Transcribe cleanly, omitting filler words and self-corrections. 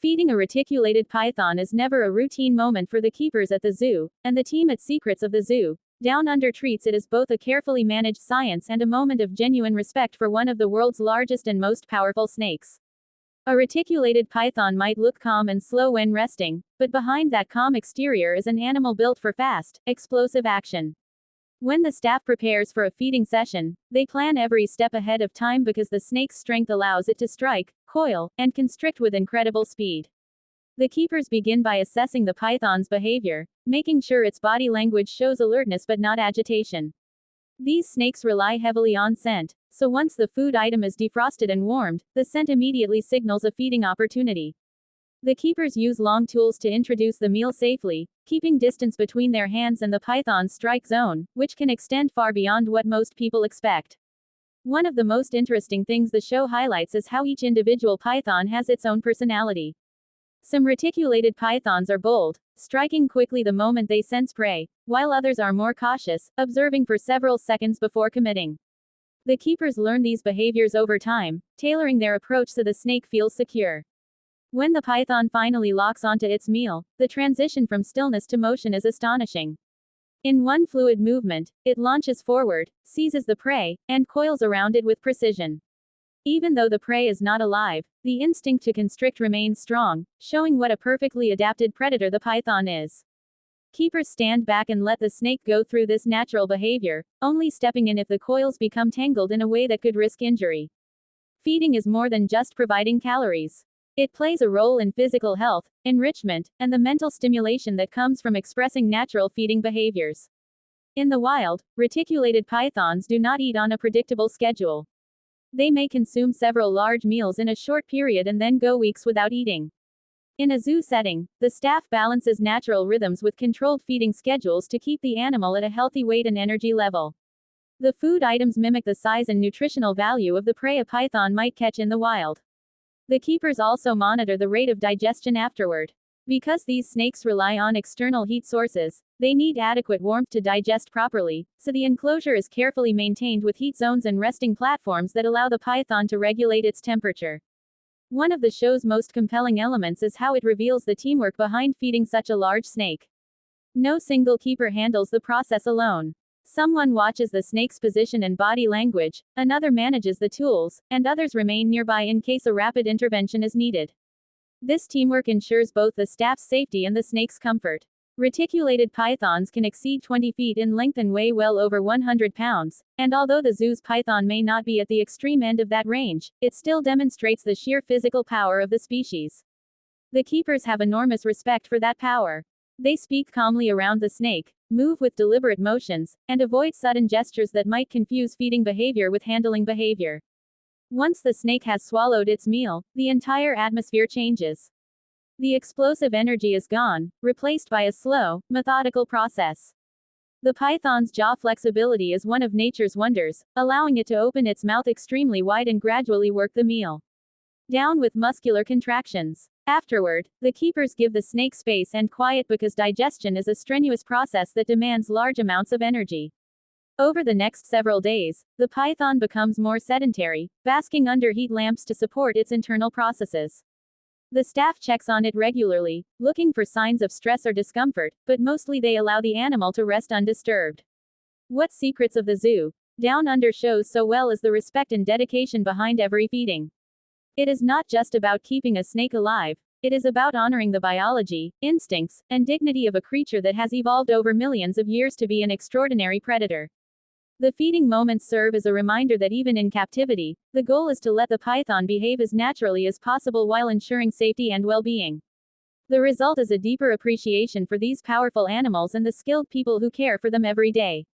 Feeding a reticulated python is never a routine moment for the keepers at the zoo, and the team at Secrets of the Zoo, Down Under treats it as both a carefully managed science and a moment of genuine respect for one of the world's largest and most powerful snakes. A reticulated python might look calm and slow when resting, but behind that calm exterior is an animal built for fast, explosive action. When the staff prepares for a feeding session, they plan every step ahead of time because the snake's strength allows it to strike, coil, and constrict with incredible speed. The keepers begin by assessing the python's behavior, making sure its body language shows alertness but not agitation. These snakes rely heavily on scent, so once the food item is defrosted and warmed, the scent immediately signals a feeding opportunity. The keepers use long tools to introduce the meal safely, keeping distance between their hands and the python's strike zone, which can extend far beyond what most people expect. One of the most interesting things the show highlights is how each individual python has its own personality. Some reticulated pythons are bold, striking quickly the moment they sense prey, while others are more cautious, observing for several seconds before committing. The keepers learn these behaviors over time, tailoring their approach so the snake feels secure. When the python finally locks onto its meal, the transition from stillness to motion is astonishing. In one fluid movement, it launches forward, seizes the prey, and coils around it with precision. Even though the prey is not alive, the instinct to constrict remains strong, showing what a perfectly adapted predator the python is. Keepers stand back and let the snake go through this natural behavior, only stepping in if the coils become tangled in a way that could risk injury. Feeding is more than just providing calories. It plays a role in physical health, enrichment, and the mental stimulation that comes from expressing natural feeding behaviors. In the wild, reticulated pythons do not eat on a predictable schedule. They may consume several large meals in a short period and then go weeks without eating. In a zoo setting, the staff balances natural rhythms with controlled feeding schedules to keep the animal at a healthy weight and energy level. The food items mimic the size and nutritional value of the prey a python might catch in the wild. The keepers also monitor the rate of digestion afterward. Because these snakes rely on external heat sources, they need adequate warmth to digest properly, so the enclosure is carefully maintained with heat zones and resting platforms that allow the python to regulate its temperature. One of the show's most compelling elements is how it reveals the teamwork behind feeding such a large snake. No single keeper handles the process alone. Someone watches the snake's position and body language, another manages the tools, and others remain nearby in case a rapid intervention is needed. This teamwork ensures both the staff's safety and the snake's comfort. Reticulated pythons can exceed 20 feet in length and weigh well over 100 pounds, and although the zoo's python may not be at the extreme end of that range, it still demonstrates the sheer physical power of the species. The keepers have enormous respect for that power. They speak calmly around the snake, move with deliberate motions, and avoid sudden gestures that might confuse feeding behavior with handling behavior. Once the snake has swallowed its meal, the entire atmosphere changes. The explosive energy is gone, replaced by a slow, methodical process. The python's jaw flexibility is one of nature's wonders, allowing it to open its mouth extremely wide and gradually work the meal down with muscular contractions. Afterward, the keepers give the snake space and quiet because digestion is a strenuous process that demands large amounts of energy. Over the next several days, the python becomes more sedentary, basking under heat lamps to support its internal processes. The staff checks on it regularly, looking for signs of stress or discomfort, but mostly they allow the animal to rest undisturbed. What Secrets of the Zoo, Down Under shows so well is the respect and dedication behind every feeding. It is not just about keeping a snake alive, it is about honoring the biology, instincts, and dignity of a creature that has evolved over millions of years to be an extraordinary predator. The feeding moments serve as a reminder that even in captivity, the goal is to let the python behave as naturally as possible while ensuring safety and well-being. The result is a deeper appreciation for these powerful animals and the skilled people who care for them every day.